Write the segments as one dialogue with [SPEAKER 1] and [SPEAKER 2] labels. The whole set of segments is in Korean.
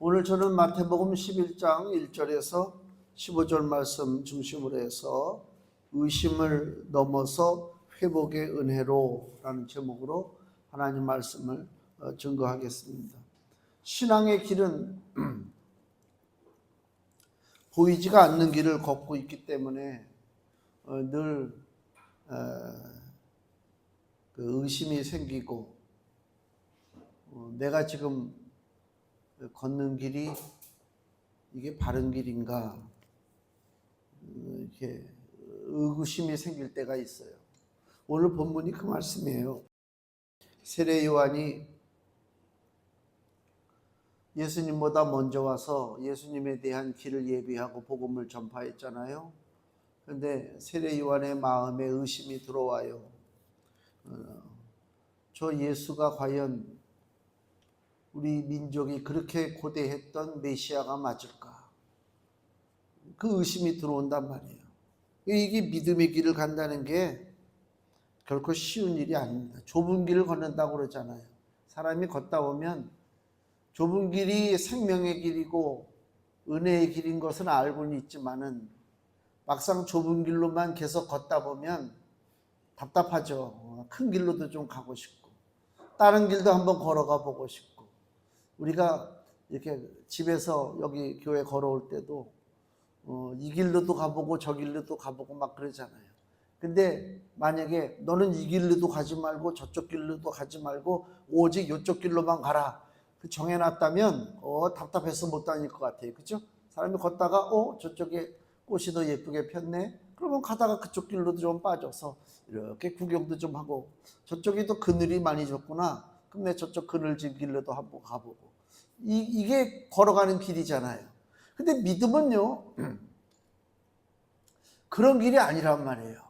[SPEAKER 1] 오늘 저는 마태복음 11장 1절에서 15절 말씀 중심으로 해서 의심을 넘어서 회복의 은혜로 라는 제목으로 하나님 말씀을 증거하겠습니다. 신앙의 길은 보이지가 않는 길을 걷고 있기 때문에 늘 의심이 생기고 내가 지금 걷는 길이 이게 바른 길인가 이렇게 의구심이 생길 때가 있어요. 오늘 본문이 그 말씀이에요. 세례 요한이 예수님보다 먼저 와서 예수님에 대한 길을 예비하고 복음을 전파했잖아요. 그런데 세례 요한의 마음에 의심이 들어와요. 저 예수가 과연 우리 민족이 그렇게 고대했던 메시아가 맞을까? 그 의심이 들어온단 말이에요. 이게 믿음의 길을 간다는 게 결코 쉬운 일이 아닙니다. 좁은 길을 걷는다고 그러잖아요. 사람이 걷다 보면 좁은 길이 생명의 길이고 은혜의 길인 것은 알고는 있지만은 막상 좁은 길로만 계속 걷다 보면 답답하죠. 큰 길로도 좀 가고 싶고 다른 길도 한번 걸어가 보고 싶고 우리가 이렇게 집에서 여기 교회 걸어올 때도 이 길로도 가보고 저 길로도 가보고 막 그러잖아요. 근데 만약에 너는 이 길로도 가지 말고 저쪽 길로도 가지 말고 오직 이쪽 길로만 가라 그 정해놨다면 답답해서 못 다닐 것 같아요. 그죠? 사람이 걷다가 저쪽에 꽃이 더 예쁘게 폈네. 그러면 가다가 그쪽 길로도 좀 빠져서 이렇게 구경도 좀 하고 저쪽이 또 그늘이 많이 졌구나. 그럼 내 저쪽 그늘진 길로도 한번 가보고 이게 걸어가는 길이잖아요. 근데 믿음은요 그런 길이 아니란 말이에요.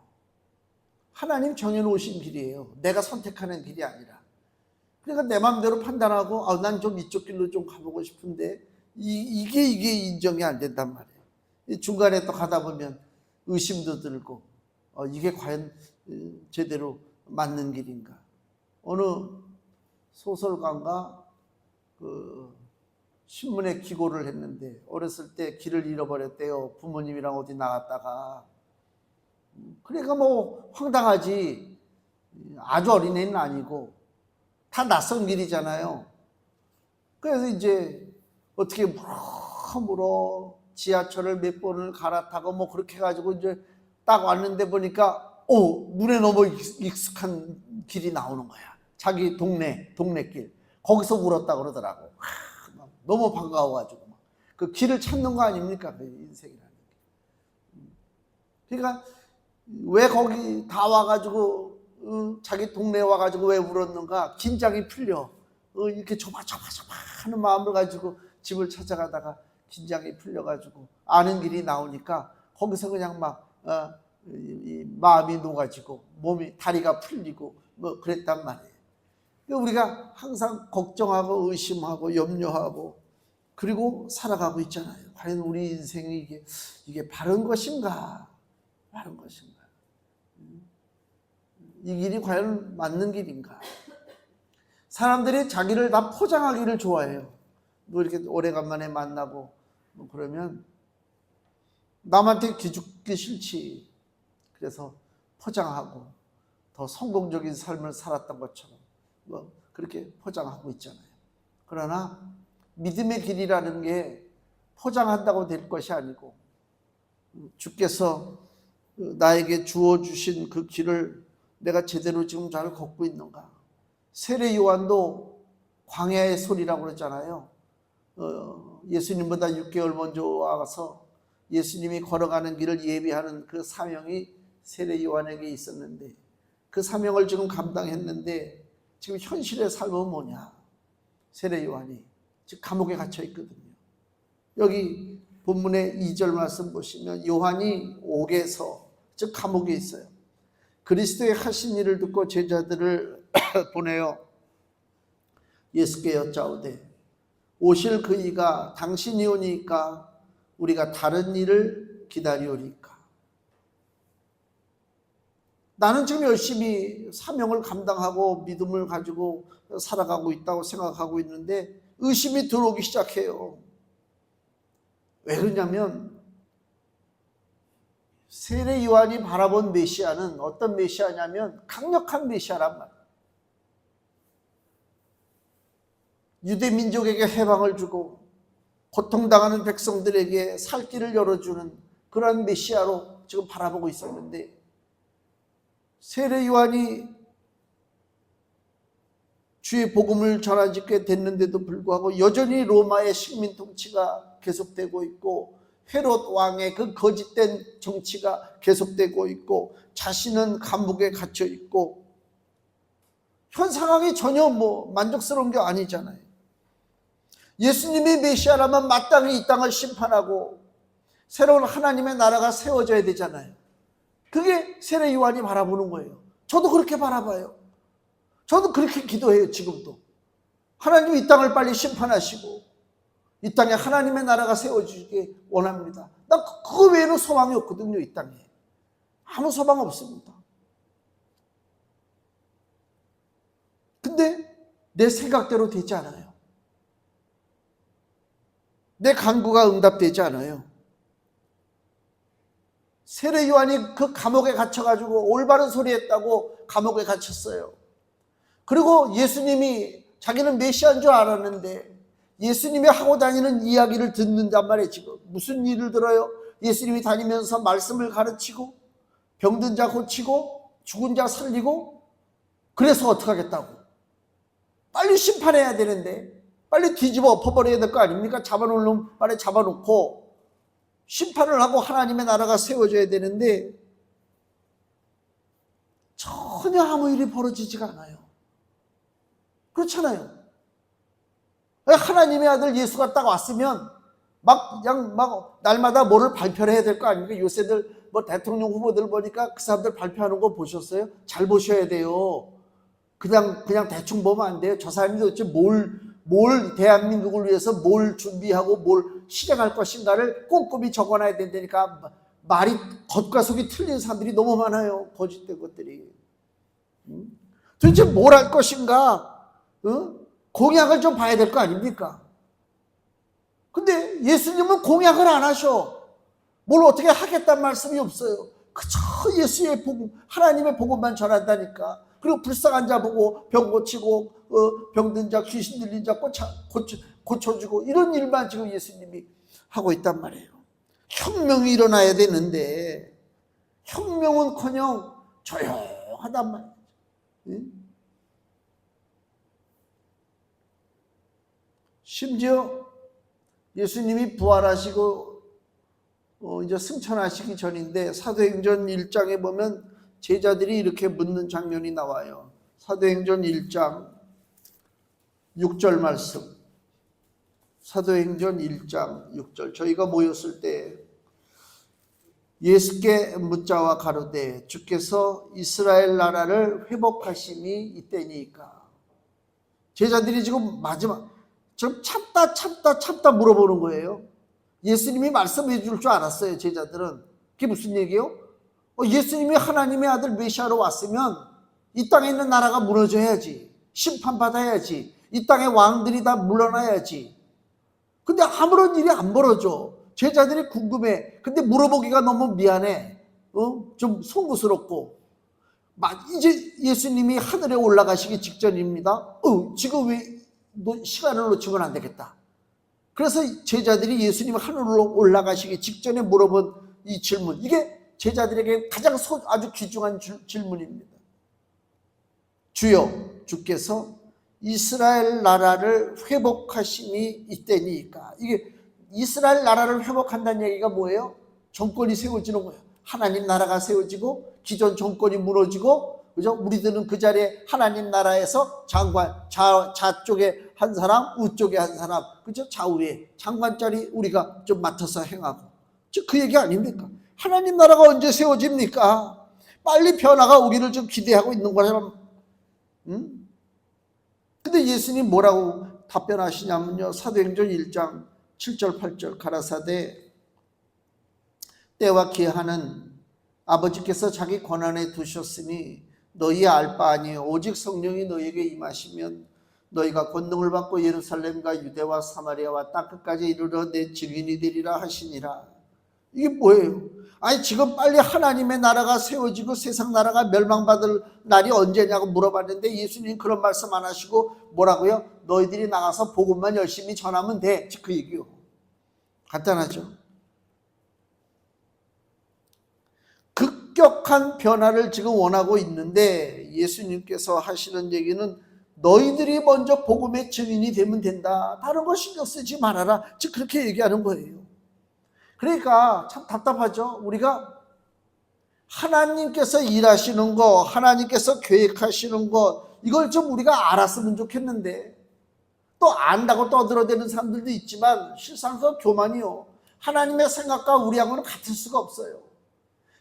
[SPEAKER 1] 하나님 정해놓으신 길이에요. 내가 선택하는 길이 아니라. 그러니까 내 마음대로 판단하고 난 좀 이쪽 길로 좀 가보고 싶은데 이게 인정이 안 된단 말이에요. 중간에 또 가다 보면 의심도 들고 이게 과연 제대로 맞는 길인가. 어느 소설가가 신문에 기고를 했는데 어렸을 때 길을 잃어버렸대요. 부모님이랑 어디 나갔다가. 그러니까 뭐 황당하지. 아주 어린애는 아니고 다 낯선 길이잖아요. 그래서 이제 어떻게 물어 지하철을 몇 번을 갈아타고 뭐 그렇게 해가지고 이제 딱 왔는데 보니까 눈에 너무 익숙한 길이 나오는 거야. 자기 동네 길. 거기서 울었다 그러더라고. 너무 반가워가지고 그 길을 찾는 거 아닙니까? 그 인생이라는 게. 그러니까 왜 거기 다 와가지고 자기 동네에 와가지고 왜 울었는가? 긴장이 풀려. 이렇게 조마 하는 마음을 가지고 집을 찾아가다가 긴장이 풀려가지고 아는 길이 나오니까 거기서 그냥 막 마음이 녹아지고 몸이 다리가 풀리고 뭐 그랬단 말이에요. 우리가 항상 걱정하고 의심하고 염려하고 그리고 살아가고 있잖아요. 과연 우리 인생이 이게 바른 것인가? 바른 것인가? 이 길이 과연 맞는 길인가? 사람들이 자기를 다 포장하기를 좋아해요. 뭐 이렇게 오래간만에 만나고 뭐 그러면 남한테 기죽기 싫지. 그래서 포장하고 더 성공적인 삶을 살았던 것처럼 뭐 그렇게 포장하고 있잖아요. 그러나 믿음의 길이라는 게 포장한다고 될 것이 아니고 주께서 나에게 주어주신 그 길을 내가 제대로 지금 잘 걷고 있는가. 세례 요한도 광야의 소리라고 그랬잖아요. 예수님보다 6개월 먼저 와서 예수님이 걸어가는 길을 예비하는 그 사명이 세례 요한에게 있었는데 그 사명을 지금 감당했는데 지금 현실의 삶은 뭐냐. 세례 요한이 지금 감옥에 갇혀 있거든요. 여기 본문의 2절 말씀 보시면 요한이 옥에서 즉 감옥에 있어요. 그리스도의 하신 일을 듣고 제자들을 보내어 예수께 여짜오되 오실 그 이가 당신이 오니까 우리가 다른 일을 기다리오리까. 나는 지금 열심히 사명을 감당하고 믿음을 가지고 살아가고 있다고 생각하고 있는데 의심이 들어오기 시작해요. 왜 그러냐면 세례 요한이 바라본 메시아는 어떤 메시아냐면 강력한 메시아란 말이에요. 유대 민족에게 해방을 주고 고통당하는 백성들에게 살 길을 열어주는 그런 메시아로 지금 바라보고 있었는데, 세례 요한이 주의 복음을 전하게 됐는데도 불구하고 여전히 로마의 식민 통치가 계속되고 있고, 헤롯 왕의 그 거짓된 정치가 계속되고 있고, 자신은 감옥에 갇혀 있고, 현 상황이 전혀 만족스러운 게 아니잖아요. 예수님이 메시아라면 마땅히 이 땅을 심판하고 새로운 하나님의 나라가 세워져야 되잖아요. 그게 세례 요한이 바라보는 거예요. 저도 그렇게 바라봐요. 저도 그렇게 기도해요. 지금도 하나님 이 땅을 빨리 심판하시고 이 땅에 하나님의 나라가 세워지게 원합니다. 난 그거 외에는 소망이 없거든요. 이 땅에 아무 소망 없습니다. 근데 내 생각대로 되지 않아요. 내 간구가 응답되지 않아요. 세례 요한이 그 감옥에 갇혀가지고 올바른 소리 했다고 감옥에 갇혔어요. 그리고 예수님이 자기는 메시아인 줄 알았는데 예수님이 하고 다니는 이야기를 듣는단 말이에요. 지금 무슨 일을 들어요? 예수님이 다니면서 말씀을 가르치고 병든 자 고치고 죽은 자 살리고, 그래서 어떻게 하겠다고? 빨리 심판해야 되는데 빨리 뒤집어 엎어버려야 될 거 아닙니까? 잡아놓을 놈 빨리 잡아놓고 심판을 하고 하나님의 나라가 세워져야 되는데 전혀 아무 일이 벌어지지가 않아요. 그렇잖아요. 하나님의 아들 예수가 딱 왔으면 그냥 날마다 뭐를 발표를 해야 될 거 아닙니까? 요새들 대통령 후보들 보니까 그 사람들 발표하는 거 보셨어요? 잘 보셔야 돼요. 그냥 대충 보면 안 돼요. 저 사람이 도대체 뭘 대한민국을 위해서 뭘 준비하고 뭘 실행할 것인가를 꼼꼼히 적어놔야 된다니까. 말이 겉과 속이 틀린 사람들이 너무 많아요. 거짓된 것들이. 도대체 뭘 할 것인가? 공약을 좀 봐야 될 거 아닙니까? 근데 예수님은 공약을 안 하셔. 뭘 어떻게 하겠다는 말씀이 없어요. 그저 예수의 복음, 하나님의 복음만 전한다니까. 그리고 불쌍한 자 보고 병 고치고 병든 자, 귀신 들린 자 고쳐주고 이런 일만 지금 예수님이 하고 있단 말이에요. 혁명이 일어나야 되는데 혁명은커녕 조용하단 말이에요. 심지어 예수님이 부활하시고 이제 승천하시기 전인데 사도행전 1장에 보면 제자들이 이렇게 묻는 장면이 나와요. 사도행전 1장 6절 말씀. 사도행전 1장 6절. 저희가 모였을 때 예수께 묻자와 가로되 주께서 이스라엘 나라를 회복하심이 이때니까. 제자들이 지금 좀 참다 물어보는 거예요. 예수님이 말씀해 줄 줄 알았어요. 제자들은. 그게 무슨 얘기예요? 예수님이 하나님의 아들 메시아로 왔으면 이 땅에 있는 나라가 무너져야지. 심판받아야지. 이 땅의 왕들이 다 물러나야지. 근데 아무런 일이 안 벌어져. 제자들이 궁금해. 근데 물어보기가 너무 미안해. 좀 송구스럽고. 이제 예수님이 하늘에 올라가시기 직전입니다. 지금 왜 시간을 놓치면 안 되겠다. 그래서 제자들이 예수님이 하늘로 올라가시기 직전에 물어본 이 질문, 이게 제자들에게 가장 아주 귀중한 질문입니다. 주여, 주께서 이스라엘 나라를 회복하심이 이때니까. 이게 이스라엘 나라를 회복한다는 얘기가 뭐예요? 정권이 세워지는 거예요. 하나님 나라가 세워지고 기존 정권이 무너지고, 그죠? 우리들은 그 자리에 하나님 나라에서 장관, 좌쪽에 한 사람, 우쪽에 한 사람, 그죠? 좌우에 장관 자리 우리가 좀 맡아서 행하고. 즉 그 얘기 아닙니까? 하나님 나라가 언제 세워집니까? 빨리 변화가 오기를 좀 기대하고 있는 거잖아. 근데 예수님 뭐라고 답변하시냐면요. 사도행전 1장 7절 8절 가라사대 때와 기한은 아버지께서 자기 권한에 두셨으니 너희 알 바 아니요 오직 성령이 너희에게 임하시면 너희가 권능을 받고 예루살렘과 유대와 사마리아와 땅 끝까지 이르러 내 증인이 되리라 하시니라. 이게 뭐예요? 아니 지금 빨리 하나님의 나라가 세워지고 세상 나라가 멸망받을 날이 언제냐고 물어봤는데 예수님 그런 말씀 안 하시고 뭐라고요? 너희들이 나가서 복음만 열심히 전하면 돼. 그 얘기요. 간단하죠. 급격한 변화를 지금 원하고 있는데 예수님께서 하시는 얘기는 너희들이 먼저 복음의 증인이 되면 된다. 다른 거 신경 쓰지 말아라. 즉 그렇게 얘기하는 거예요. 그러니까 참 답답하죠. 우리가 하나님께서 일하시는 거, 하나님께서 계획하시는 거, 이걸 좀 우리가 알았으면 좋겠는데 또 안다고 떠들어대는 사람들도 있지만 실상 그 교만이요. 하나님의 생각과 우리하고는 같을 수가 없어요.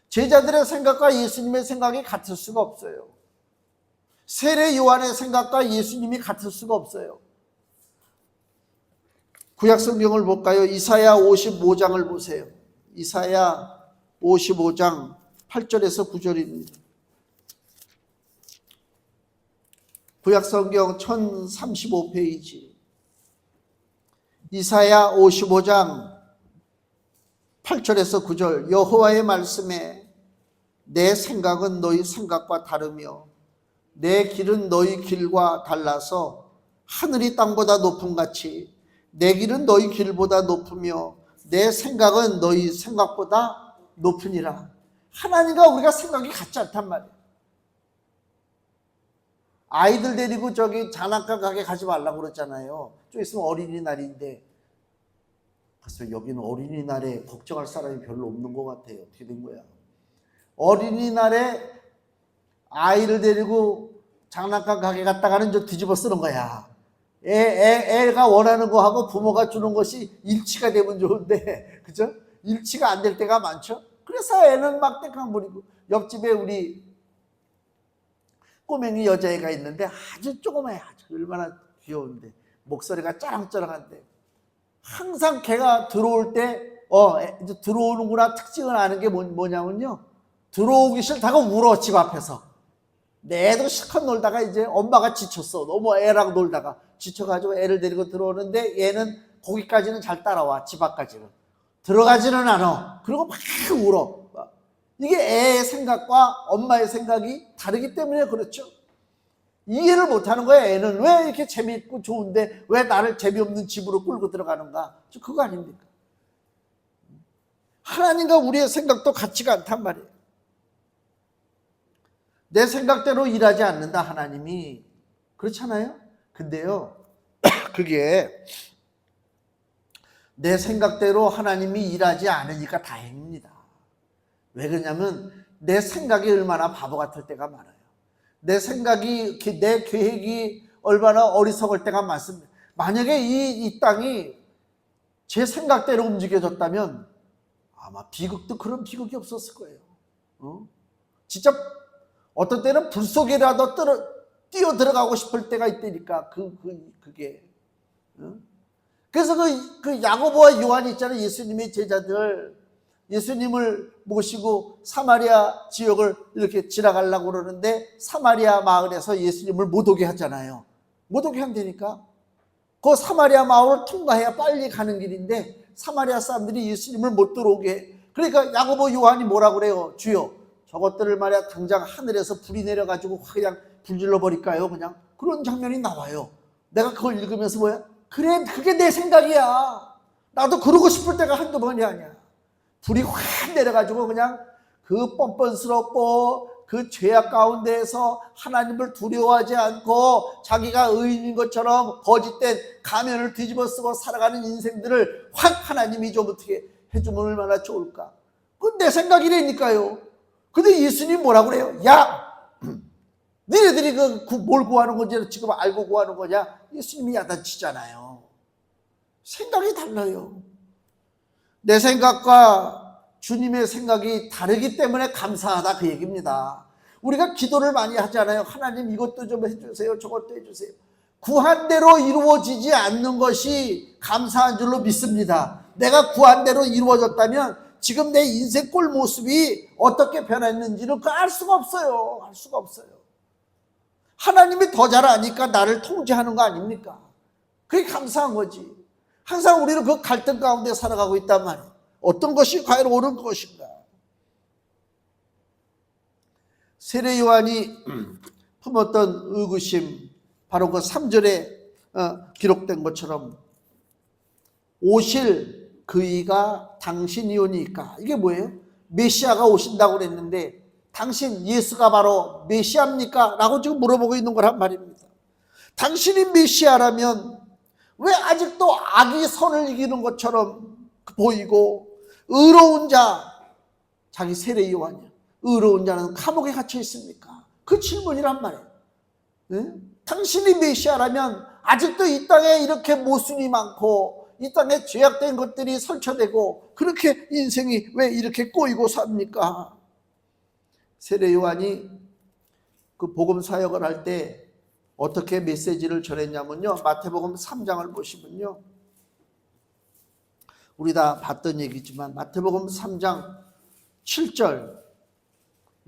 [SPEAKER 1] 제자들의 생각과 예수님의 생각이 같을 수가 없어요. 세례 요한의 생각과 예수님이 같을 수가 없어요. 구약 성경을 볼까요? 이사야 55장을 보세요. 이사야 55장 8절에서 9절입니다. 구약 성경 1035페이지. 이사야 55장 8절에서 9절. 여호와의 말씀에 내 생각은 너희 생각과 다르며 내 길은 너희 길과 달라서 하늘이 땅보다 높음 같이 내 길은 너희 길보다 높으며 내 생각은 너희 생각보다 높으니라. 하나님과 우리가 생각이 같지 않단 말이에요. 아이들 데리고 저기 장난감 가게 가지 말라고 그랬잖아요. 좀 있으면 어린이날인데 글쎄 여기는 어린이날에 걱정할 사람이 별로 없는 것 같아요. 어떻게 된 거야? 어린이날에 아이를 데리고 장난감 가게 갔다가는 저 뒤집어 쓰는 거야. 애가 원하는 거 하고 부모가 주는 것이 일치가 되면 좋은데, 그죠? 일치가 안 될 때가 많죠? 그래서 애는 막 땡깡 부리고, 옆집에 우리 꼬맹이 여자애가 있는데 아주 조그마해. 아주 얼마나 귀여운데, 목소리가 쩌렁쩌렁한데, 항상 걔가 들어올 때, 이제 들어오는구나 특징을 아는 게 뭐냐면요. 들어오기 싫다고 울어, 집 앞에서. 애도 실컷 놀다가 이제 엄마가 지쳤어. 너무 애랑 놀다가 지쳐가지고 애를 데리고 들어오는데 얘는 거기까지는 잘 따라와. 집 앞까지는. 들어가지는 않아. 그리고 막 울어. 이게 애의 생각과 엄마의 생각이 다르기 때문에 그렇죠. 이해를 못하는 거야. 애는 왜 이렇게 재미있고 좋은데 왜 나를 재미없는 집으로 끌고 들어가는가. 그거 아닙니까? 하나님과 우리의 생각도 같지가 않단 말이에요. 내 생각대로 일하지 않는다 하나님이. 그렇잖아요. 근데요 그게 내 생각대로 하나님이 일하지 않으니까 다행입니다. 왜 그러냐면 내 생각이 얼마나 바보 같을 때가 많아요. 내 생각이, 내 계획이 얼마나 어리석을 때가 많습니다. 만약에 이 땅이 제 생각대로 움직여졌다면 아마 비극도 그런 비극이 없었을 거예요. 진짜 어떤 때는 불 속에라도 뛰어 들어가고 싶을 때가 있다니까. 그게. 그래서 그 야고보와 요한이 있잖아요. 예수님의 제자들. 예수님을 모시고 사마리아 지역을 이렇게 지나가려고 그러는데 사마리아 마을에서 예수님을 못 오게 하잖아요. 못 오게 한다니까. 그 사마리아 마을을 통과해야 빨리 가는 길인데 사마리아 사람들이 예수님을 못 들어오게 해. 그러니까 야고보 요한이 뭐라고 그래요? 주여, 저것들을 말이야 당장 하늘에서 불이 내려가지고 그냥 불질러 버릴까요? 그냥 그런 장면이 나와요. 내가 그걸 읽으면서 뭐야? 그래, 그게 내 생각이야. 나도 그러고 싶을 때가 한두 번이 아니야. 불이 확 내려가지고 그냥 그 뻔뻔스럽고 그 죄악 가운데에서 하나님을 두려워하지 않고 자기가 의인인 것처럼 거짓된 가면을 뒤집어 쓰고 살아가는 인생들을 확 하나님이 좀 어떻게 해주면 얼마나 좋을까. 그건 내 생각이라니까요. 근데 예수님 뭐라고 그래요? 야, 니네들이 뭘 구하는 건지 지금 알고 구하는 거냐? 예수님이 야단치잖아요. 생각이 달라요. 내 생각과 주님의 생각이 다르기 때문에 감사하다, 그 얘기입니다. 우리가 기도를 많이 하잖아요. 하나님 이것도 좀 해주세요, 저것도 해주세요. 구한 대로 이루어지지 않는 것이 감사한 줄로 믿습니다. 내가 구한 대로 이루어졌다면 지금 내 인생 꼴 모습이 어떻게 변했는지는 알 수가 없어요. 알 수가 없어요. 하나님이 더 잘 아니까 나를 통제하는 거 아닙니까? 그게 감사한 거지. 항상 우리는 그 갈등 가운데 살아가고 있단 말이에요. 어떤 것이 과연 옳은 것인가? 세례 요한이 품었던 의구심, 바로 그 3절에 기록된 것처럼 오실 그이가 당신이오니까. 이게 뭐예요? 메시아가 오신다고 그랬는데 당신 예수가 바로 메시아입니까? 라고 지금 물어보고 있는 거란 말입니다. 당신이 메시아라면 왜 아직도 악이 선을 이기는 것처럼 보이고, 의로운 자, 자기 세례 요한이야, 의로운 자는 감옥에 갇혀 있습니까? 그 질문이란 말이에요. 응? 당신이 메시아라면 아직도 이 땅에 이렇게 모순이 많고 이 땅에 죄악된 것들이 설쳐되고 그렇게 인생이 왜 이렇게 꼬이고 삽니까? 세례 요한이 그 복음 사역을 할 때 어떻게 메시지를 전했냐면요, 마태복음 3장을 보시면요, 우리 다 봤던 얘기지만 마태복음 3장 7절,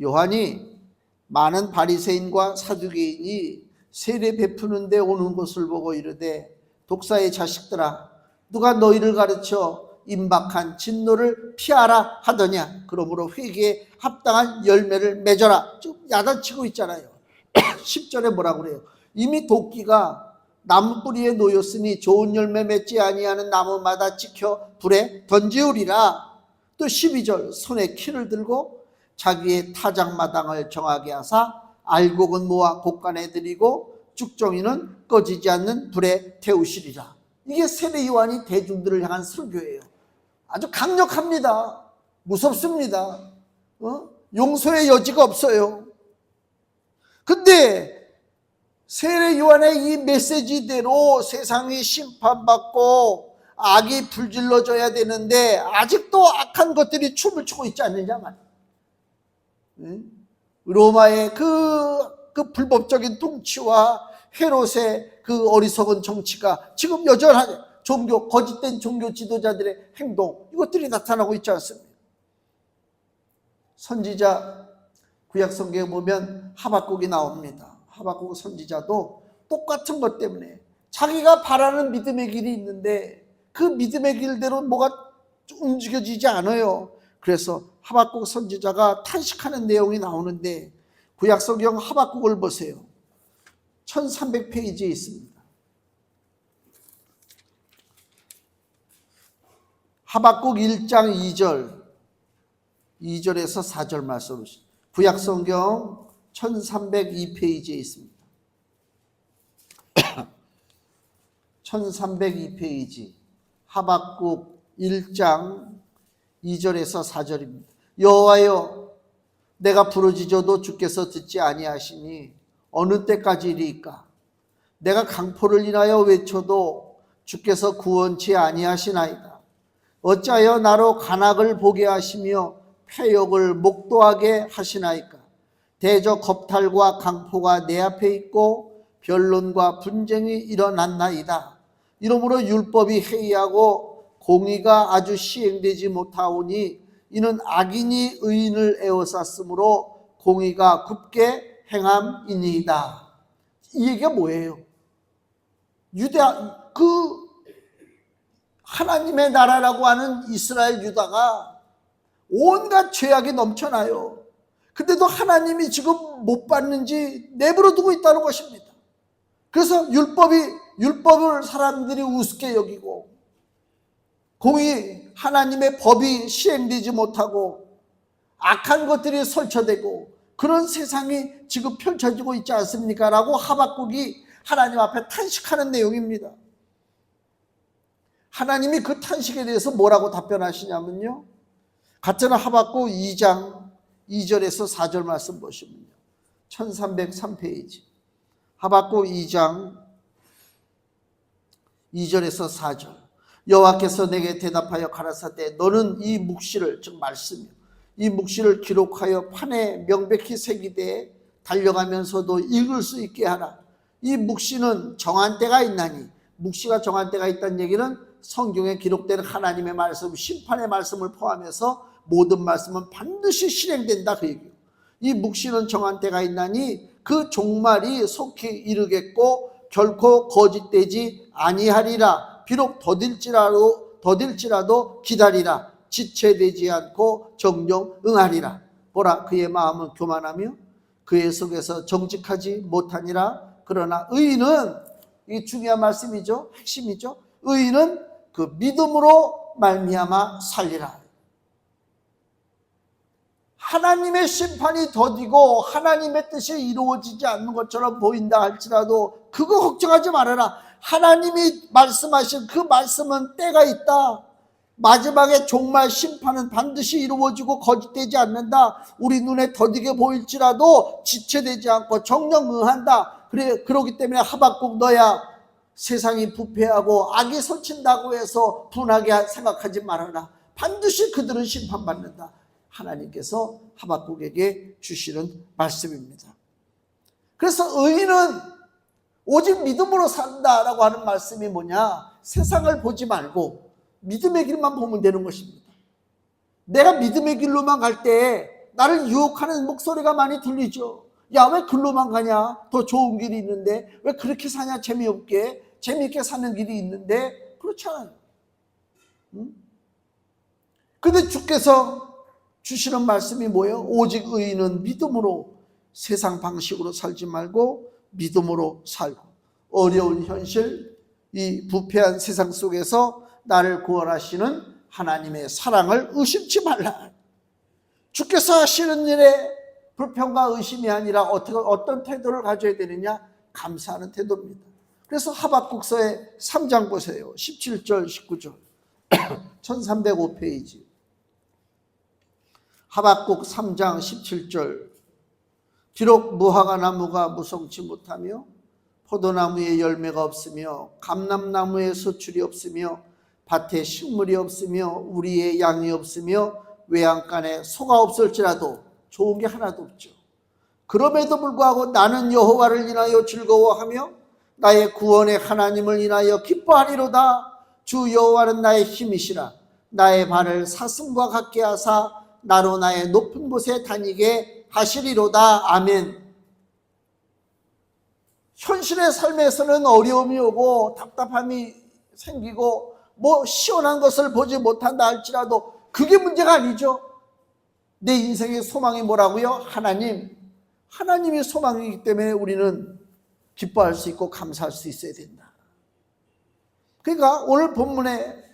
[SPEAKER 1] 요한이 많은 바리새인과 사두개인이 세례 베푸는 데 오는 것을 보고 이르되, 독사의 자식들아, 누가 너희를 가르쳐 임박한 진노를 피하라 하더냐? 그러므로 회개에 합당한 열매를 맺어라. 지금 야단치고 있잖아요. 10절에 뭐라고 그래요? 이미 도끼가 나무 뿌리에 놓였으니 좋은 열매 맺지 아니하는 나무마다 찍혀 불에 던지우리라. 또 12절, 손에 키를 들고 자기의 타작마당을 정하게 하사 알곡은 모아 곳간에 들이고 쭉정이는 꺼지지 않는 불에 태우시리라. 이게 세례 요한이 대중들을 향한 설교예요. 아주 강력합니다. 무섭습니다. 용서의 여지가 없어요. 근데 세례 요한의 이 메시지대로 세상이 심판받고 악이 불질러져야 되는데 아직도 악한 것들이 춤을 추고 있지 않느냐 말이에요. 로마의 그 불법적인 통치와 헤롯의 그 어리석은 정치가 지금 여전하게 거짓된 종교 지도자들의 행동, 이것들이 나타나고 있지 않습니까? 선지자 구약 성경에 보면 하박국이 나옵니다. 하박국 선지자도 똑같은 것 때문에 자기가 바라는 믿음의 길이 있는데 그 믿음의 길대로 뭐가 움직여지지 않아요. 그래서 하박국 선지자가 탄식하는 내용이 나오는데, 구약 성경 하박국을 보세요. 1300페이지에 있습니다. 하박국 1장 2절에서 4절 말씀을, 구약 성경 1302페이지에 있습니다. 1302페이지 하박국 1장 2절에서 4절입니다. 여호와여, 내가 부르짖어도 주께서 듣지 아니하시니 어느 때까지리이까? 내가 강포를 인하여 외쳐도 주께서 구원치 아니하시나이다. 어찌하여 나로 간악을 보게 하시며 패역을 목도하게 하시나이까? 대저 겁탈과 강포가 내 앞에 있고 변론과 분쟁이 일어났나이다. 이러므로 율법이 해이하고 공의가 아주 시행되지 못하오니 이는 악인이 의인을 에워쌌으므로 공의가 굳게 행함이니이다. 이 얘기가 뭐예요? 하나님의 나라라고 하는 이스라엘 유다가 온갖 죄악이 넘쳐나요. 근데도 하나님이 지금 못 받는지 내버려 두고 있다는 것입니다. 그래서 율법을 사람들이 우습게 여기고, 하나님의 법이 시행되지 못하고 악한 것들이 설쳐되고 그런 세상이 지금 펼쳐지고 있지 않습니까? 라고 하박국이 하나님 앞에 탄식하는 내용입니다. 하나님이 그 탄식에 대해서 뭐라고 답변하시냐면요, 같은 하박국 2장 2절에서 4절 말씀 보시면요, 1303페이지 하박국 2장 2절에서 4절. 여호와께서 내게 대답하여 가라사대, 너는 이 묵시를, 즉 말씀이요, 이 묵시를 기록하여 판에 명백히 새기되 달려가면서도 읽을 수 있게 하라. 이 묵시는 정한 때가 있나니, 묵시가 정한 때가 있다는 얘기는 성경에 기록되는 하나님의 말씀, 심판의 말씀을 포함해서 모든 말씀은 반드시 실행된다, 그 얘기예요. 이 묵시는 정한 때가 있나니 그 종말이 속히 이르겠고 결코 거짓되지 아니하리라. 비록 더딜지라도 기다리라. 지체되지 않고 정령 응하리라. 보라, 그의 마음은 교만하며 그의 속에서 정직하지 못하니라. 그러나 의인은, 이 중요한 말씀이죠, 핵심이죠, 의인은 그 믿음으로 말미암아 살리라. 하나님의 심판이 더디고 하나님의 뜻이 이루어지지 않는 것처럼 보인다 할지라도 그거 걱정하지 말아라. 하나님이 말씀하신 그 말씀은 때가 있다. 마지막에 종말 심판은 반드시 이루어지고 거짓되지 않는다. 우리 눈에 더디게 보일지라도 지체되지 않고 정령 응한다. 그러기 때문에 하박국, 너야 세상이 부패하고 악이 설친다고 해서 분하게 생각하지 말아라. 반드시 그들은 심판받는다. 하나님께서 하박국에게 주시는 말씀입니다. 그래서 의인은 오직 믿음으로 산다라고 하는 말씀이 뭐냐? 세상을 보지 말고 믿음의 길만 보면 되는 것입니다. 내가 믿음의 길로만 갈 때 나를 유혹하는 목소리가 많이 들리죠. 야, 왜 글로만 가냐? 더 좋은 길이 있는데. 왜 그렇게 사냐? 재미없게. 재미있게 사는 길이 있는데. 그렇잖아요. 근데 주께서 주시는 말씀이 뭐예요? 오직 의인은 믿음으로, 세상 방식으로 살지 말고 믿음으로 살고, 어려운 현실, 이 부패한 세상 속에서 나를 구원하시는 하나님의 사랑을 의심치 말라. 주께서 하시는 일에 불평과 의심이 아니라 어떤 태도를 가져야 되느냐? 감사하는 태도입니다. 그래서 하박국서의 3장 보세요. 17절 19절 1305페이지 하박국 3장 17절. 비록 무화과 나무가 무성치 못하며 포도나무에 열매가 없으며 감람나무에 소출이 없으며 밭에 식물이 없으며 우리의 양이 없으며 외양간에 소가 없을지라도, 좋은 게 하나도 없죠. 그럼에도 불구하고 나는 여호와를 인하여 즐거워하며 나의 구원의 하나님을 인하여 기뻐하리로다. 주 여호와는 나의 힘이시라. 나의 발을 사슴과 같게 하사 나로 나의 높은 곳에 다니게 하시리로다. 아멘. 현실의 삶에서는 어려움이 오고 답답함이 생기고 뭐 시원한 것을 보지 못한다 할지라도 그게 문제가 아니죠. 내 인생의 소망이 뭐라고요? 하나님. 하나님이 소망이기 때문에 우리는 기뻐할 수 있고 감사할 수 있어야 된다. 그러니까 오늘 본문에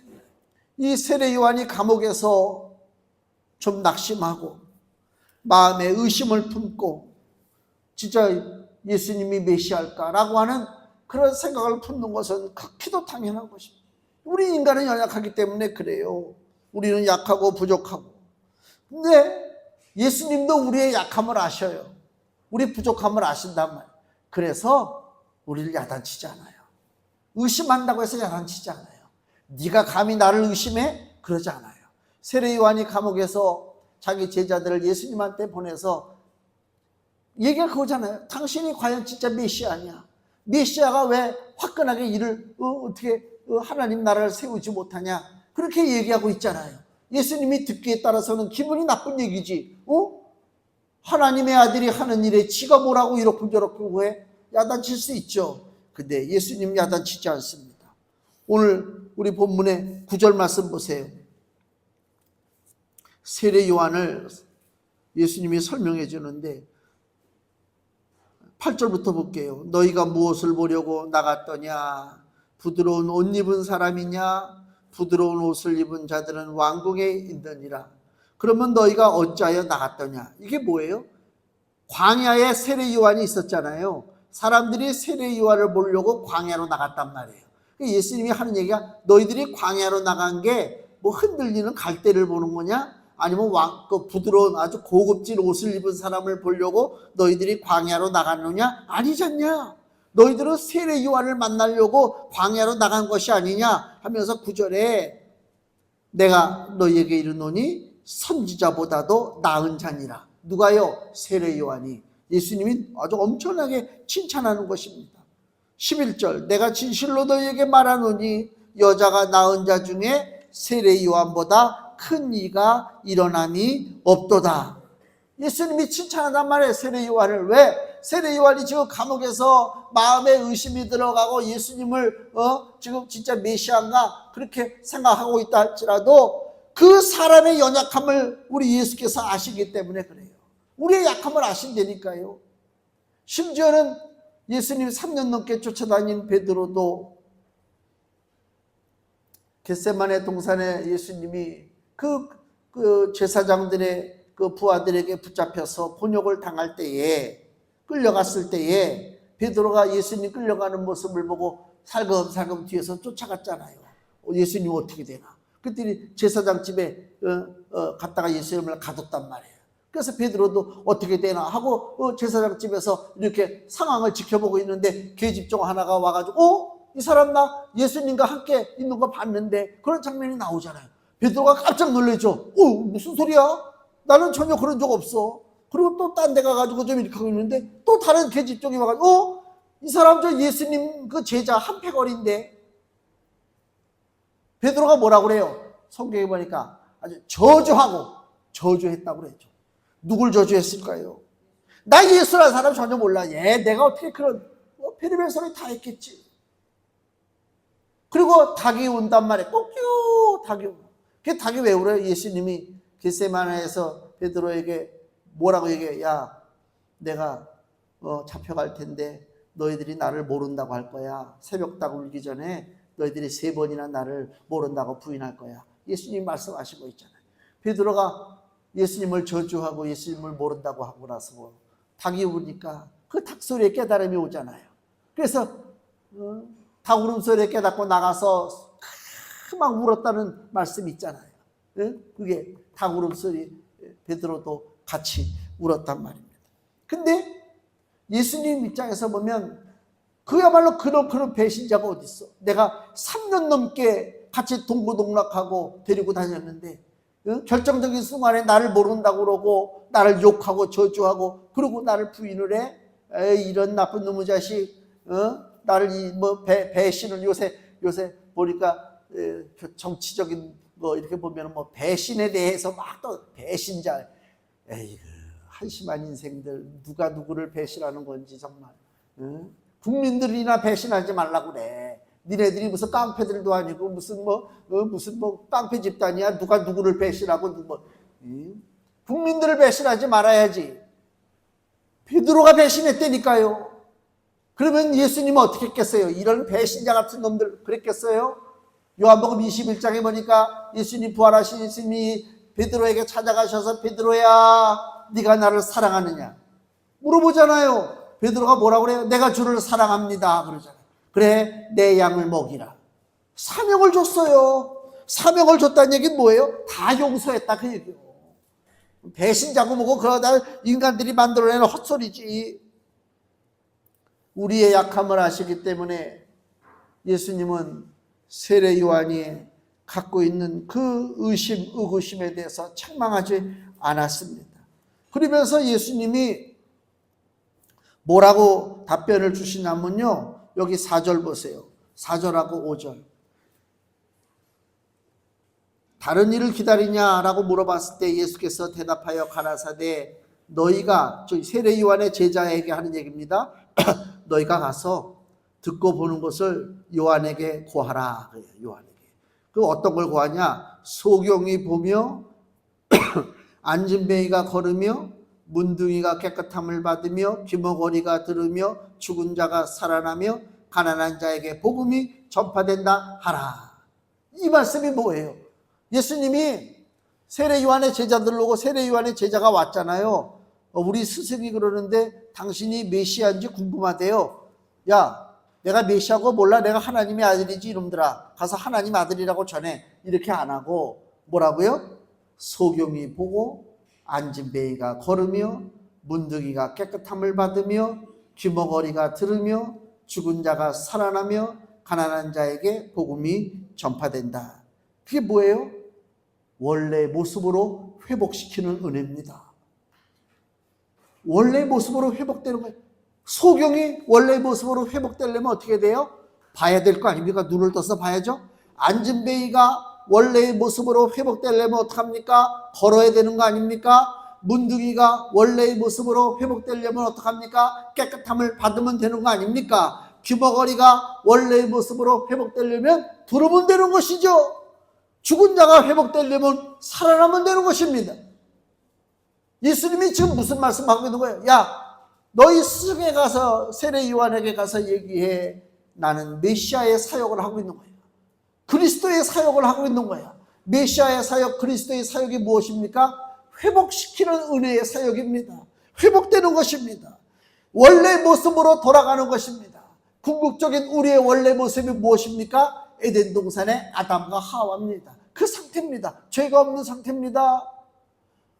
[SPEAKER 1] 이 세례 요한이 감옥에서 좀 낙심하고 마음에 의심을 품고 진짜 예수님이 메시아일까라고 하는 그런 생각을 품는 것은 극히도 당연한 것입니다. 우리 인간은 연약하기 때문에 그래요. 우리는 약하고 부족하고. 근데 예수님도 우리의 약함을 아셔요. 우리 부족함을 아신단 말이에요. 그래서 우리를 야단치지 않아요. 의심한다고 해서 야단치지 않아요. 네가 감히 나를 의심해? 그러지 않아요. 세례 요한이 감옥에서 자기 제자들을 예수님한테 보내서 얘기가 그거잖아요. 당신이 과연 진짜 메시아냐? 메시아가 왜 화끈하게 일을 어떻게 하나님 나라를 세우지 못하냐? 그렇게 얘기하고 있잖아요. 예수님이 듣기에 따라서는 기분이 나쁜 얘기지. 하나님의 아들이 하는 일에 지가 뭐라고 이렇게 저렇게 왜 야단칠 수 있죠. 근데 예수님 야단치지 않습니다. 오늘 우리 본문의 9절 말씀 보세요. 세례 요한을 예수님이 설명해 주는데 8절부터 볼게요. 너희가 무엇을 보려고 나갔더냐? 부드러운 옷 입은 사람이냐? 부드러운 옷을 입은 자들은 왕궁에 있느니라. 그러면 너희가 어찌하여 나갔더냐? 이게 뭐예요? 광야에 세례 요한이 있었잖아요. 사람들이 세례 요한을 보려고 광야로 나갔단 말이에요. 예수님이 하는 얘기가 너희들이 광야로 나간 게 뭐 흔들리는 갈대를 보는 거냐? 아니면 부드러운 아주 고급진 옷을 입은 사람을 보려고 너희들이 광야로 나갔느냐? 아니잖냐? 너희들은 세례 요한을 만나려고 광야로 나간 것이 아니냐? 하면서 9절에 내가 너희에게 이르노니 선지자보다도 나은 자니라. 누가요? 세례 요한이. 예수님이 아주 엄청나게 칭찬하는 것입니다. 11절 내가 진실로 너희에게 말하노니 여자가 낳은 자 중에 세례 요한보다 큰 이가 일어남이 없도다. 예수님이 칭찬하단 말이에요. 세례 요한을. 왜? 세례 요한이 지금 감옥에서 마음에 의심이 들어가고 예수님을 지금 진짜 메시아인가 그렇게 생각하고 있다 할지라도 그 사람의 연약함을 우리 예수께서 아시기 때문에 그래요. 우리의 약함을 아신다니까요. 심지어는 예수님 3년 넘게 쫓아다닌 베드로도 겟세마네 동산에 예수님이 그 제사장들의 그 부하들에게 붙잡혀서 본역을 당할 때에 끌려갔을 때에 베드로가 예수님 끌려가는 모습을 보고 살금살금 뒤에서 쫓아갔잖아요. 예수님 어떻게 되나. 그들이 제사장 집에 갔다가 예수님을 가뒀단 말이에요. 그래서 베드로도 어떻게 되나 하고 제사장 집에서 이렇게 상황을 지켜보고 있는데 계집종 하나가 와가지고 이 사람 나 예수님과 함께 있는 거 봤는데 그런 장면이 나오잖아요. 베드로가 깜짝 놀라죠. 무슨 소리야? 나는 전혀 그런 적 없어. 그리고 또 딴 데 가가지고 좀 이렇게 하고 있는데 또 다른 계집종이 와가지고 이 사람 저 예수님 그 제자 한패거리인데. 베드로가 뭐라고 그래요? 성경에 보니까 아주 저주했다고 그랬죠. 누굴 저주했을까요? 나 예수라는 사람 전혀 몰라. 내가 어떻게 그런 별의별 소리 다 했겠지. 그리고 닭이 운단 말이에요. 꼭요 닭이. 그 닭이 왜 울어요? 예수님이 겟세마네에서 베드로에게 뭐라고 얘기해? 야, 내가 잡혀갈 텐데 너희들이 나를 모른다고 할 거야. 새벽닭 울기 전에 너희들이 3번이나 나를 모른다고 부인할 거야. 예수님 말씀하시고 있잖아요. 베드로가 예수님을 저주하고 예수님을 모른다고 하고 나서 닭이 우니까 그 닭 소리에 깨달음이 오잖아요. 그래서 닭 울음소리에 깨닫고 나가서 막 울었다는 말씀이 있잖아요. 그게 닭 울음소리 베드로도 같이 울었단 말입니다. 근데 예수님 입장에서 보면 그야말로 그런 배신자가 어디 있어? 내가 3년 넘게 같이 동고동락하고 데리고 다녔는데 결정적인 순간에 나를 모른다고 그러고 나를 욕하고 저주하고 그러고 나를 부인을 해? 에이, 이런 나쁜 놈의 자식. 나를 배신을 요새 보니까 정치적인 거 이렇게 보면 뭐 배신에 대해서 막 또 배신자. 에이, 한심한 인생들 누가 누구를 배신하는 건지 정말. 국민들이나 배신하지 말라고 그래. 니네들이 무슨 깡패들도 아니고 무슨 깡패 집단이야. 누가 누구를 배신하고 국민들을 배신하지 말아야지. 베드로가 배신했다니까요. 그러면 예수님은 어떻게 했겠어요? 이런 배신자 같은 놈들 그랬겠어요? 요한복음 21장에 보니까 예수님 부활하신 예수님이 베드로에게 찾아가셔서 베드로야 네가 나를 사랑하느냐 물어보잖아요. 베드로가 뭐라고 그래요? 내가 주를 사랑합니다 그러잖아요. 그래 내 양을 먹이라. 사명을 줬어요. 사명을 줬다는 얘기는 뭐예요? 다 용서했다 그 얘기예요. 배신자고 뭐고 그러다 인간들이 만들어내는 헛소리지. 우리의 약함을 아시기 때문에 예수님은 세례 요한이 갖고 있는 그 의구심에 대해서 책망하지 않았습니다. 그러면서 예수님이 뭐라고 답변을 주시냐면요. 여기 4절 보세요. 4절하고 5절. 다른 일을 기다리냐라고 물어봤을 때 예수께서 대답하여 가라사대 너희가 세례 요한의 제자에게 하는 얘기입니다. 너희가 가서 듣고 보는 것을 요한에게 고하라. 그래요. 요한에게. 그 어떤 걸 고하냐? 소경이 보며 안진뱅이가 걸으며 문둥이가 깨끗함을 받으며 귀머거리가 들으며 죽은 자가 살아나며 가난한 자에게 복음이 전파된다 하라. 이 말씀이 뭐예요? 예수님이 세례 요한의 제자들을 오고 세례 요한의 제자가 왔잖아요. 우리 스승이 그러는데 당신이 메시아인지 궁금하대요. 야, 내가 메시아고 몰라. 내가 하나님의 아들이지 이놈들아. 가서 하나님 아들이라고 전해. 이렇게 안 하고 뭐라고요? 소경이 보고 안진뱅이가 걸으며 문둥이가 깨끗함을 받으며 귀머거리가 들으며 죽은 자가 살아나며 가난한 자에게 복음이 전파된다. 그게 뭐예요? 원래 모습으로 회복시키는 은혜입니다. 원래 모습으로 회복되는 거예요. 소경이 원래 모습으로 회복되려면 어떻게 돼요? 봐야 될 거 아닙니까? 눈을 떠서 봐야죠. 안진뱅이가 원래의 모습으로 회복되려면 어떡합니까? 걸어야 되는 거 아닙니까? 문둥이가 원래의 모습으로 회복되려면 어떡합니까? 깨끗함을 받으면 되는 거 아닙니까? 귀머거리가 원래의 모습으로 회복되려면 두르면 되는 것이죠. 죽은 자가 회복되려면 살아나면 되는 것입니다. 예수님이 지금 무슨 말씀하고 있는 거예요? 야, 너희 스승에 가서 세례 요한에게 가서 얘기해. 나는 메시아의 사역을 하고 있는 거예요. 그리스도의 사역을 하고 있는 거야. 메시아의 사역, 그리스도의 사역이 무엇입니까? 회복시키는 은혜의 사역입니다. 회복되는 것입니다. 원래 모습으로 돌아가는 것입니다. 궁극적인 우리의 원래 모습이 무엇입니까? 에덴 동산의 아담과 하와입니다. 그 상태입니다. 죄가 없는 상태입니다.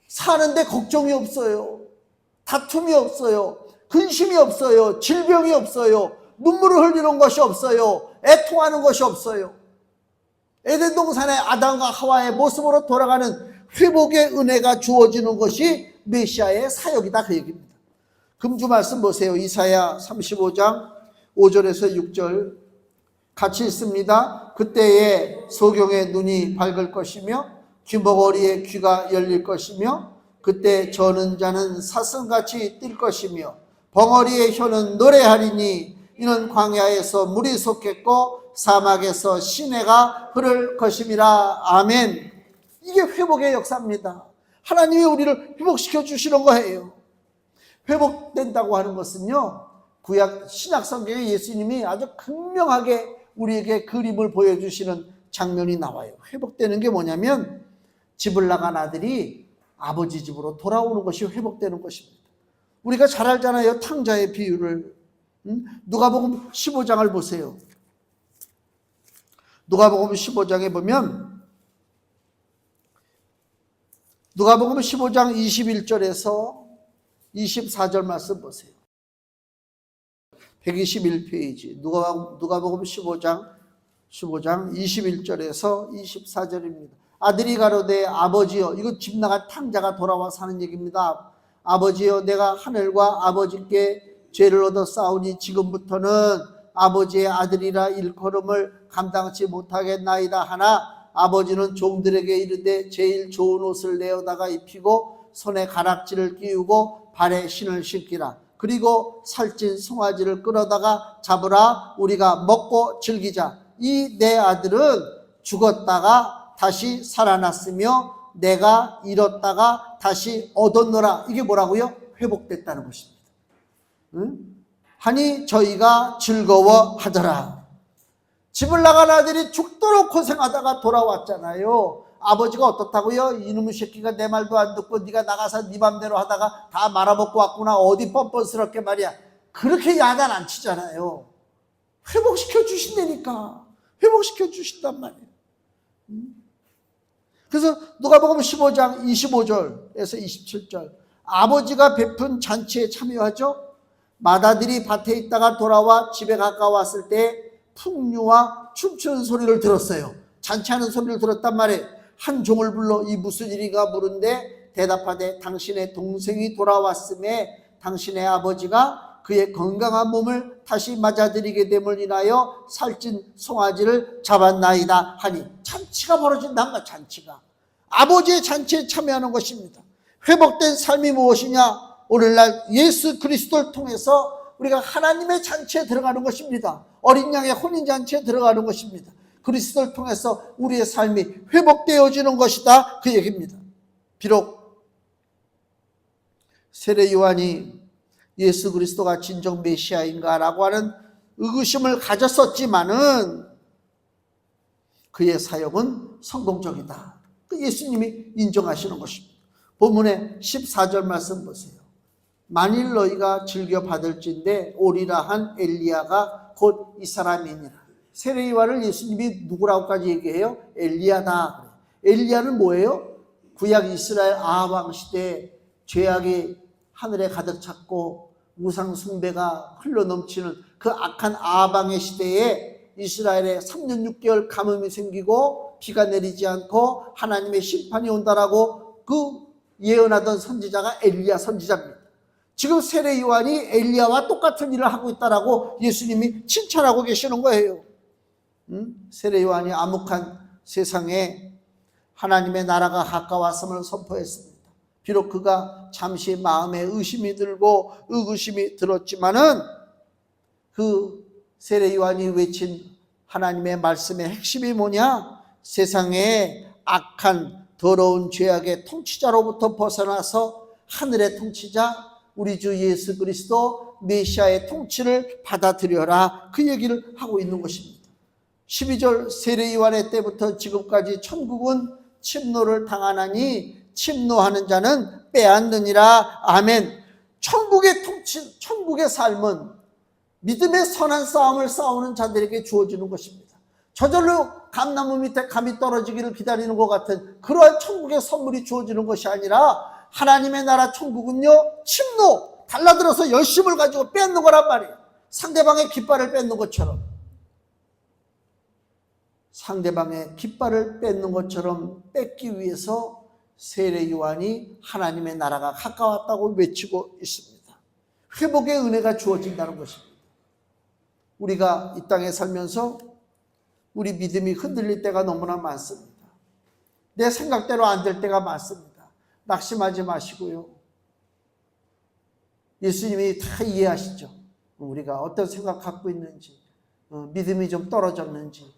[SPEAKER 1] 사는데 걱정이 없어요. 다툼이 없어요. 근심이 없어요. 질병이 없어요. 눈물을 흘리는 것이 없어요. 애통하는 것이 없어요. 에덴 동산의 아담과 하와의 모습으로 돌아가는 회복의 은혜가 주어지는 것이 메시아의 사역이다, 그 얘기입니다. 금주 말씀 보세요. 이사야 35장 5절에서 6절 같이 읽습니다. 그때에 소경의 눈이 밝을 것이며 귀머거리의 귀가 열릴 것이며 그때 저는 자는 사슴같이 뛸 것이며 벙어리의 혀는 노래하리니 이는 광야에서 물이 솟겠고 사막에서 시내가 흐를 것임이라. 아멘. 이게 회복의 역사입니다. 하나님이 우리를 회복시켜 주시는 거예요. 회복된다고 하는 것은요, 구약 신약 성경에 예수님이 아주 극명하게 우리에게 그림을 보여주시는 장면이 나와요. 회복되는 게 뭐냐면 집을 나간 아들이 아버지 집으로 돌아오는 것이 회복되는 것입니다. 우리가 잘 알잖아요. 탕자의 비유를. 누가복음 15장을 보세요. 누가복음 15장에 보면 누가복음 15장 21절에서 24절 말씀 보세요. 121페이지 누가복음 15장 21절에서 24절입니다. 아들이 가로되 아버지여, 이거 집 나간 탕자가 돌아와서 하는 얘기입니다. 아버지여, 내가 하늘과 아버지께 죄를 얻어 싸우니 지금부터는 아버지의 아들이라 일컬음을 감당치 못하겠나이다 하나 아버지는 종들에게 이르되 제일 좋은 옷을 내어다가 입히고 손에 가락지를 끼우고 발에 신을 신기라. 그리고 살찐 송아지를 끌어다가 잡으라. 우리가 먹고 즐기자. 이 내 아들은 죽었다가 다시 살아났으며 내가 잃었다가 다시 얻었노라. 이게 뭐라고요? 회복됐다는 것입니다. 하니 저희가 즐거워하더라. 집을 나간 아들이 죽도록 고생하다가 돌아왔잖아요. 아버지가 어떻다고요? 이놈의 새끼가 내 말도 안 듣고 네가 나가서 네 맘대로 하다가 다 말아먹고 왔구나. 어디 뻔뻔스럽게 말이야. 그렇게 야단 안 치잖아요. 회복시켜 주신다니까. 회복시켜 주신단 말이에요. 그래서 누가복음 15장 25절에서 27절 아버지가 베푼 잔치에 참여하죠. 맏아들이 밭에 있다가 돌아와 집에 가까웠을 때 풍류와 춤추는 소리를 들었어요. 잔치하는 소리를 들었단 말이에요. 한 종을 불러 이 무슨 일이가 물은데 대답하되 당신의 동생이 돌아왔음에 당신의 아버지가 그의 건강한 몸을 다시 맞아들이게 됨을 인하여 살찐 송아지를 잡았나이다 하니 잔치가 벌어진다는 거야. 잔치가 아버지의 잔치에 참여하는 것입니다. 회복된 삶이 무엇이냐? 오늘날 예수 그리스도를 통해서 우리가 하나님의 잔치에 들어가는 것입니다. 어린 양의 혼인잔치에 들어가는 것입니다. 그리스도를 통해서 우리의 삶이 회복되어지는 것이다, 그 얘기입니다. 비록 세례 요한이 예수 그리스도가 진정 메시아인가 라고 하는 의구심을 가졌었지만은 그의 사역은 성공적이다. 예수님이 인정하시는 것입니다. 본문의 14절 말씀 보세요. 만일 너희가 즐겨 받을진대 오리라 한 엘리야가 곧 이 사람이니라. 세례 요한을 예수님이 누구라고까지 얘기해요? 엘리야다. 엘리야는 뭐예요? 구약 이스라엘 아합 왕 시대에 죄악이 하늘에 가득 찼고 우상 숭배가 흘러넘치는 그 악한 아합 왕의 시대에 이스라엘에 3년 6개월 가뭄이 생기고 비가 내리지 않고 하나님의 심판이 온다라고 그 예언하던 선지자가 엘리야 선지자입니다. 지금 세례 요한이 엘리야와 똑같은 일을 하고 있다라고 예수님이 칭찬하고 계시는 거예요. 세례 요한이 암흑한 세상에 하나님의 나라가 가까웠음을 선포했습니다. 비록 그가 잠시 마음에 의심이 들고 의구심이 들었지만은 그 세례 요한이 외친 하나님의 말씀의 핵심이 뭐냐? 세상의 악한 더러운 죄악의 통치자로부터 벗어나서 하늘의 통치자 우리 주 예수 그리스도 메시아의 통치를 받아들여라, 그 얘기를 하고 있는 것입니다. 12절 세례 요한의 때부터 지금까지 천국은 침노를 당하나니 침노하는 자는 빼앗느니라. 아멘. 천국의 통치, 천국의 삶은 믿음의 선한 싸움을 싸우는 자들에게 주어지는 것입니다. 저절로 감나무 밑에 감이 떨어지기를 기다리는 것 같은 그러한 천국의 선물이 주어지는 것이 아니라 하나님의 나라 천국은요, 침노, 달라들어서 열심을 가지고 뺏는 거란 말이에요. 상대방의 깃발을 뺏는 것처럼. 상대방의 깃발을 뺏는 것처럼 뺏기 위해서 세례 요한이 하나님의 나라가 가까웠다고 외치고 있습니다. 회복의 은혜가 주어진다는 것입니다. 우리가 이 땅에 살면서 우리 믿음이 흔들릴 때가 너무나 많습니다. 내 생각대로 안 될 때가 많습니다. 낙심하지 마시고요. 예수님이 다 이해하시죠. 우리가 어떤 생각 갖고 있는지, 믿음이 좀 떨어졌는지,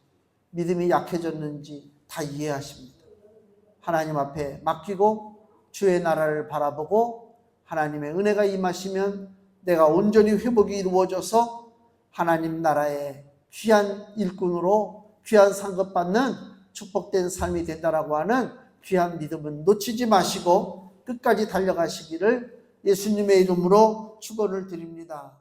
[SPEAKER 1] 믿음이 약해졌는지 다 이해하십니다. 하나님 앞에 맡기고 주의 나라를 바라보고 하나님의 은혜가 임하시면 내가 온전히 회복이 이루어져서 하나님 나라의 귀한 일꾼으로 귀한 상급받는 축복된 삶이 된다라고 하는 귀한 믿음은 놓치지 마시고 끝까지 달려가시기를 예수님의 이름으로 축원을 드립니다.